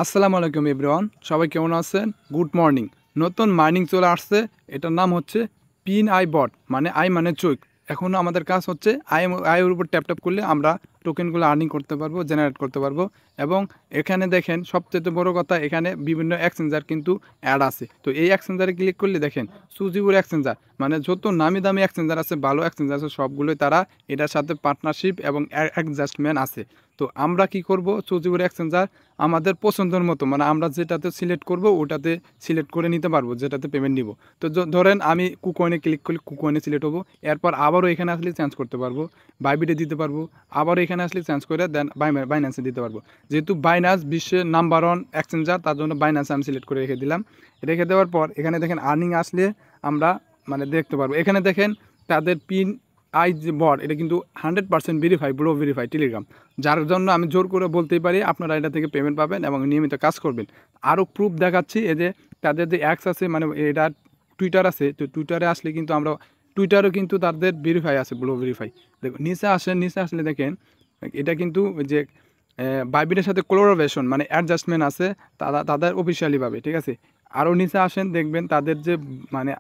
আসসালামু আলাইকুম এভরিওয়ান, সবাই কেমন আছেন? Good morning. নতুন মাইনিং চলে আসছে, এটার নাম হচ্ছে পিন আই বট, মানে আই মানে চোখ। এখন আমাদের কাজ হচ্ছে আইয়ের উপর ট্যাপ ট্যাপ করলে আমরা টোকেনগুলো আর্নিং করতে পারবো, জেনারেট করতে পারবো। এবং এখানে দেখেন সবচেয়ে বড় কথা, এখানে বিভিন্ন এক্সচেঞ্জার কিন্তু অ্যাড আছে। তো এই এক্সচেঞ্জারে ক্লিক করলে দেখেন সুজিবুর এক্সচেঞ্জার, মানে যত নামি দামি এক্সচেঞ্জার আছে, ভালো এক্সচেঞ্জার আছে, সবগুলোই তারা এটার সাথে পার্টনারশিপ এবং অ্যাডজাস্টমেন্ট আছে। তো আমরা কি করব, সুজিবুর এক্সচেঞ্জার আমাদের পছন্দের মতো, মানে আমরা যেটাতে সিলেক্ট করব ওটাতে সিলেক্ট করে নিতে পারবো, যেটাতে পেমেন্ট নিব। তো ধরেন আমি কুকয়েনে ক্লিক করলে কুকয়েনে সিলেক্ট হবো, এরপর আবারও এখানে আসলে চেঞ্জ করতে পারবো, বাইবিটে দিতে পারবো, আবারও এখানে আসলে চেঞ্জ করে দেন বাইন্যান্সে দিতে পারবো। যেহেতু বাইন্যান্স বিশ্বের নাম্বার 1 এক্সচেঞ্জার, তার জন্য বাইন্যান্সে আমি সিলেক্ট করে রেখে দিলাম। রেখে দেওয়ার পর এখানে দেখেন আর্নিং আসলে আমরা মানে দেখতে পারবো। এখানে দেখেন তাদের পিন আই যে বট, এটা কিন্তু 100% ভেরিফাই, ব্লো ভেরিফাই টেলিগ্রাম, যার জন্য আমি জোর করে বলতেই পারি আপনারা এটা থেকে পেমেন্ট পাবেন এবং নিয়মিত কাজ করবেন। আরও প্রুফ দেখাচ্ছি, এই যে তাদের যে অ্যাক্স আছে, মানে এটা টুইটার আছে, তো টুইটারে আসলে কিন্তু আমরা টুইটারও কিন্তু তাদের ভেরিফাই আছে, ব্লো ভেরিফাই। দেখুন নিচে আসেন, নিচে আসলে দেখেন এটা কিন্তু যে বাইবিটের সাথে কোলাবোরেশন মানে অ্যাডজাস্টমেন্ট আছে, তাদের অফিসিয়ালিভাবে, ঠিক আছে। আরও নিচে আসেন, দেখবেন তাদের যে মানে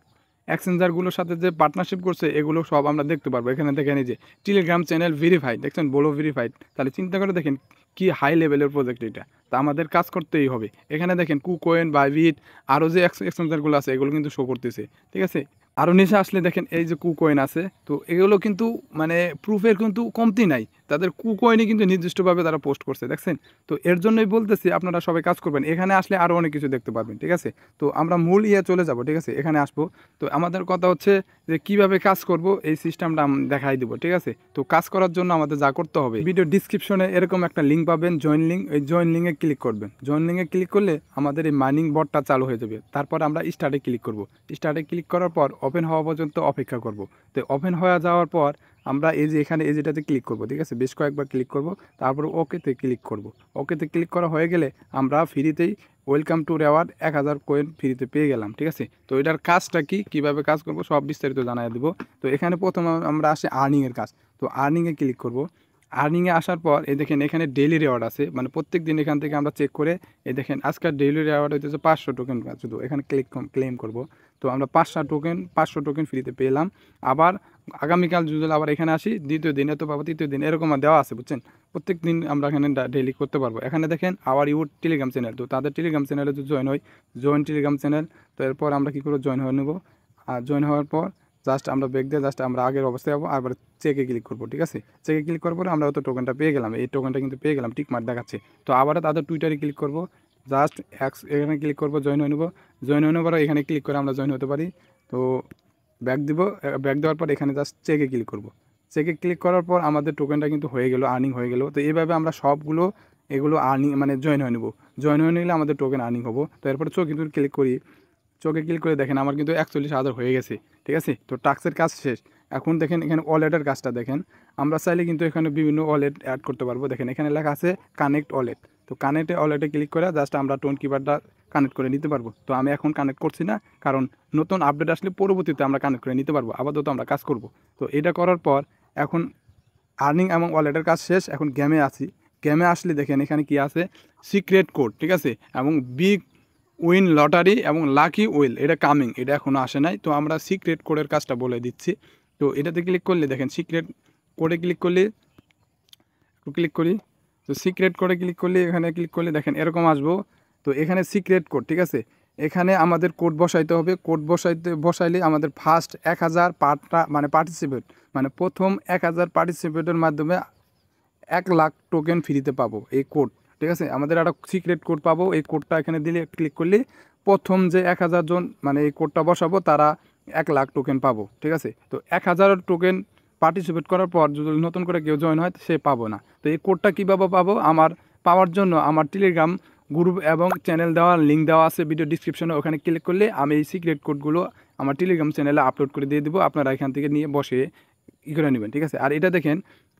এক্সচেঞ্জারগুলোর সাথে যে পার্টনারশিপ করছে এগুলো সব আমরা দেখতে পারবো। এখানে দেখেন এই যে টেলিগ্রাম চ্যানেল ভেরিফাইড, দেখছেন বলো ভেরিফাইড। তাহলে চিন্তা করে দেখেন কি হাই লেভেলের প্রজেক্ট এটা। তা আমাদের কাজ করতেই হবে। এখানে দেখেন কুকয়েন, বাইবিট, আরও যে এক্সচেঞ্জারগুলো আছে এগুলো কিন্তু শো করতেছে, ঠিক আছে। আরও নিচে আসলে দেখেন এই যে কুকয়েন আছে, তো এগুলো কিন্তু মানে প্রুফের কিন্তু কমতি নাই, তাদের কুকয়েনই কিন্তু নির্দিষ্টভাবে তারা পোস্ট করছে, দেখছেন। তো এর জন্যই বলতেছি আপনারা সবাই কাজ করবেন। এখানে আসলে আরও অনেক কিছু দেখতে পারবেন, ঠিক আছে। তো আমরা মূল চলে যাব, ঠিক আছে। এখানে আসবো, তো আমাদের কথা হচ্ছে যে কিভাবে কাজ করব এই সিস্টেমটা দেখাই দিব, ঠিক আছে। তো কাজ করার জন্য আমাদের যা করতে হবে, ভিডিও ডিসক্রিপশনে এরকম একটা লিঙ্ক পাবেন, জয়েন লিঙ্ক। এই জয়েন লিঙ্কে ক্লিক করবেন। জয়েন লিঙ্কে ক্লিক করলে আমাদের এই মাইনিং বটটা চালু হয়ে যাবে। তারপর আমরা স্টার্টে ক্লিক করব। স্টার্টে ক্লিক করার পর ওপেন হওয়া পর্যন্ত অপেক্ষা করব। তো ওপেন হয়ে যাওয়ার পর আমরা এই যে এখানে এই যেটাতে ক্লিক করব, ঠিক আছে। বেশ কয়েকবার ক্লিক করব, তারপর ওকেতে ক্লিক করব। ওকেতে ক্লিক করা হয়ে গেলে আমরা ফ্রিতেই ওয়েলকাম টু রেওয়ার্ড 1000 কয়েন ফ্রিতে পেয়ে গেলাম, ঠিক আছে। তো এটার কাজটা কি, কীভাবে কাজ করব সব বিস্তারিত জানাই দেবো। তো এখানে প্রথমে আমরা আসি আর্নিংয়ের কাজ। তো আর্নিংয়ে ক্লিক করব। আর্নিংয়ে আসার পর এই দেখেন এখানে ডেইলি রেওয়ার্ড আছে, মানে প্রত্যেক দিন এখান থেকে আমরা চেক করে এই দেখেন আজকের ডেইলি রেওয়ার্ড হইতেছে 500 টোকেন। শুধু এখানে ক্লেম করব। তো আমরা 500 টোকেন ফ্রিতে পেলাম। আবার আগামীকাল যদি আবার এখানে আসি, দ্বিতীয় দিন এত পাবো, তৃতীয় দিন এরকম দেওয়া আছে, বুঝছেন। প্রত্যেক দিন আমরা এখানে ডেইলি করতে পারবো। এখানে দেখেন আওয়ার ইউর টেলিগ্রাম চ্যানেল, তো তাদের টেলিগ্রাম চ্যানেলে যদি জয়েন হই, জয়েন টেলিগ্রাম চ্যানেল। তো এরপর আমরা কী করে জয়েন হয়ে নেব। আর জয়েন হওয়ার পর জাস্ট আমরা ব্যাক দিয়ে জাস্ট আমরা আগের অবস্থায় যাবো, আবার চেকে ক্লিক করবো, ঠিক আছে। চেকে ক্লিক করার পরে আমরা হয়তো টোকেনটা পেয়ে গেলাম, এই টোকেনটা কিন্তু পেয়ে গেলাম, টিক মার্ক দেখাচ্ছে। তো আবার তাদের টুইটারে ক্লিক করবো, জাস্ট এখানে ক্লিক করবো, জয়েন হয়ে নেবো। জয়েন হয়ে নেবার এখানে ক্লিক করে আমরা জয়েন হতে পারি। তো ব্যাক দিব, ব্যাক দেওয়ার পর এখানে জাস্ট চেকে ক্লিক করব। চেকে ক্লিক করার পর আমাদের টোকেনটা কিন্তু হয়ে গেল, আর্নিং হয়ে গেল। তো এইভাবে আমরা সবগুলো এগুলো আর্নিং মানে জয়েন হয়ে নেব। জয়েন হয়ে নিলে আমাদের টোকেন আর্নিং হবো। তো এরপরে চোখে কিন্তু ক্লিক করি, চোখে ক্লিক করে দেখেন আমার কিন্তু 41,000 হয়ে গেছে, ঠিক আছে। তো টাস্কের কাজ শেষ। এখন দেখেন এখানে ওয়ালেটের কাজটা দেখেন, আমরা চাইলে কিন্তু এখানে বিভিন্ন ওয়ালেট অ্যাড করতে পারবো। দেখেন এখানে লেখা আছে কানেক্ট ওয়ালেট। তো কানেক্টে ওয়ালেটে ক্লিক করে জাস্ট আমরা টোন কিপারটা কানেক্ট করে নিতে পারবো। তো আমি এখন কানেক্ট করছি না, কারণ নতুন আপডেট আসলে পরবর্তীতে আমরা কানেক্ট করে নিতে পারবো, আপাতত আমরা কাজ করব। তো এটা করার পর এখন আর্নিং এবং ওয়ালেটের কাজ শেষ। এখন গেমে আসি। গেমে আসলে দেখেন এখানে কি আছে, সিক্রেট কোড, ঠিক আছে, এবং বিগ উইন লটারি এবং লাকি উইল, এটা কামিং, এটা এখনও আসে নাই। তো আমরা সিক্রেট কোডের কাজটা বলে দিচ্ছি। তো এটাতে ক্লিক করলে দেখেন সিক্রেট কোডে ক্লিক করলে, একটু ক্লিক করি। তো সিক্রেট কোডে ক্লিক করলে এখানে ক্লিক করলে দেখেন এরকম আসবো। তো এখানে সিক্রেট কোড, ঠিক আছে। এখানে আমাদের কোড বসাইতে হবে। কোড বসাইলে আমাদের ফার্স্ট 1000 মানে পার্টিসিপেট, মানে প্রথম 1000 পার্টিসিপেটের মাধ্যমে 1,00,000 টোকেন ফ্রিতে পাবো এই কোড, ঠিক আছে। আমাদের একটা সিক্রেট কোড পাবো, এই কোডটা এখানে দিলে ক্লিক করলে প্রথম যে 1000 জন মানে এই কোডটা বসাবো তারা 1,00,000 টোকেন পাবো, ঠিক আছে। তো 1000 টোকেন পার্টিসিপেট করার পর যদি নতুন করে কেউ জয়েন হয় সে পাবো না। তো এই কোডটা কীভাবে পাবো, আমার পাওয়ার জন্য আমার টেলিগ্রাম গ্রুপ এবং চ্যানেল দেওয়া লিঙ্ক দেওয়া আছে ভিডিও ডিসক্রিপশনে, ওখানে ক্লিক করলে আমি এই সিক্রেট কোডগুলো আমার টেলিগ্রাম চ্যানেলে আপলোড করে দিয়ে দেবো। আপনারা এখান থেকে নিয়ে বসে ই করে নেবেন, ঠিক আছে। আর এটা দেখেন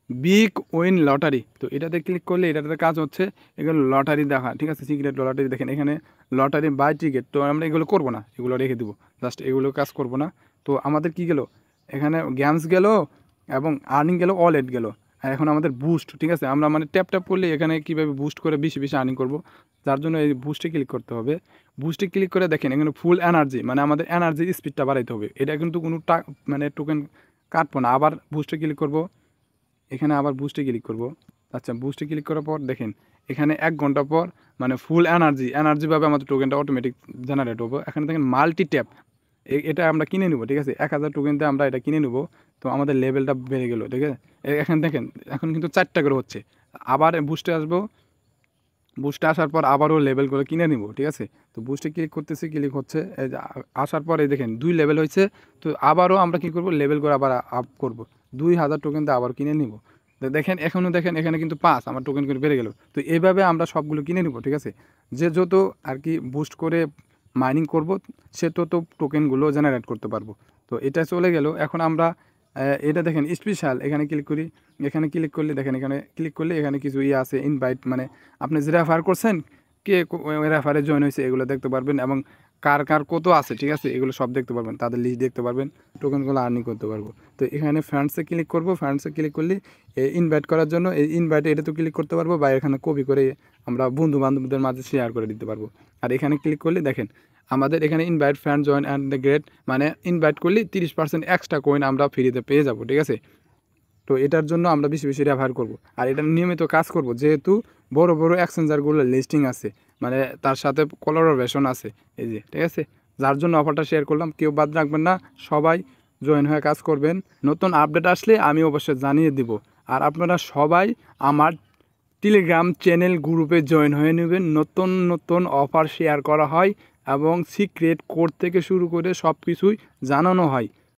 বিগ উইন লটারি, তো এটাতে ক্লিক করলে এটাতে কাজ হচ্ছে এগুলো লটারি দেখা, ঠিক আছে। সিক্রেট লটারি দেখেন এখানে লটারি বাই টিকিট। তো আমরা এগুলো করবো না, এগুলো রেখে দেবো, জাস্ট এগুলো কাজ করবো না। তো আমাদের কি গেল, এখানে গেমস গেল এবং আর্নিং গেল, ওয়ালেট গেল। আর এখন আমাদের বুস্ট, ঠিক আছে, আমরা মানে ট্যাপ ট্যাপ করলে এখানে কীভাবে বুস্ট করে বেশি বেশি আর্নিং করব, যার জন্য এই বুস্টে ক্লিক করতে হবে। বুস্টে ক্লিক করে দেখেন এখানে ফুল এনার্জি, মানে আমাদের এনার্জি স্পিডটা বাড়াইতে হবে। এটা কিন্তু কোনো মানে টোকেন কাটবো না। আবার বুস্টে ক্লিক করব, এখানে আবার বুস্টে ক্লিক করব। আচ্ছা, বুস্টে ক্লিক করার পর দেখেন এখানে 1 ঘন্টা পর মানে ফুল এনার্জিভাবে আমাদের টোকেনটা অটোমেটিক জেনারেট হবে। এখানে দেখেন মাল্টি ট্যাপ, এটা আমরা কিনে নেব, ঠিক আছে, 1000 টোকেন দিয়ে আমরা এটা কিনে নেব। তো আমাদের লেভেলটা বেড়ে গেল, ঠিক আছে। এখানে দেখেন এখন কিন্তু 4টা করে হচ্ছে। আবার বুস্টে আসবো, বুস্টে আসার পর আবারও লেভেলগুলো কিনে নিব, ঠিক আছে। তো বুস্টে ক্লিক করতেছি, ক্লিক হচ্ছে, এই যে আসার পর এই দেখেন 2 লেভেল হয়েছে। তো আবারও আমরা কী করব, লেভেল করে আবার আপ করব, 2000 টোকেন দিয়ে আবার কিনে নিব। তো দেখেন এখনও দেখেন এখানে কিন্তু 5 আমার টোকেন করে বেড়ে গেল। তো এইভাবে আমরা সবগুলো কিনে নিব, ঠিক আছে। যে যত আর কি বুস্ট করে মাইনিং করব সে তত টোকেনগুলো জেনারেট করতে পারবো। তো এটা চলে গেল। এখন আমরা এটা দেখেন স্পেশাল, এখানে ক্লিক করি। এখানে ক্লিক করলে দেখেন, এখানে ক্লিক করলে এখানে কিছু আছে ইনভাইট, মানে আপনি যে রেফার করছেন কে রেফারে জয়েন হয়েছে এগুলো দেখতে পারবেন, এবং কার কার কত আছে, ঠিক আছে, এগুলো সব দেখতে পারবেন, তাদের লিস্ট দেখতে পারবেন, টোকেনগুলো আর্নিং করতে পারবো। তো এখানে ফ্রেন্ডসে ক্লিক করব, ফ্রেন্ডসে ক্লিক করলে ইনভাইট করার জন্য এই ইনভাইটে এটা তো ক্লিক করতে পারবো, বা এখানে কপি করে আমরা বন্ধু বান্ধবদের মাঝে শেয়ার করে দিতে পারবো। আর এখানে ক্লিক করলে দেখেন আমাদের এখানে invite friend join and the great, মানে ইনভাইট করলে 30% এক্সট্রা কয়েন আমরা ফ্রিতে পেয়ে যাব, ঠিক আছে। তো এটার জন্য আমরা বেশি বেশি রেফার করব, আর এটা নিয়মিত কাজ করব, যেহেতু বড় বড় এক্সচেঞ্জারগুলো লিস্টিং আছে, মানে তার সাথে কোলাবোরেশন আছে, এই যে, ঠিক আছে। যার জন্য অফারটা শেয়ার করলাম, কেউ বাদ রাখবেন না, সবাই জয়েন হয়ে কাজ করবেন। নতুন আপডেট আসলে আমি অবশ্যই জানিয়ে দিব। আর আপনারা সবাই আমার টেলিগ্রাম চ্যানেল গ্রুপে জয়েন হয়ে নেবেন। নতুন নতুন অফার শেয়ার করা হয় এবং সিক্রেট কোড থেকে শুরু করে সব কিছুই জানানো হয়।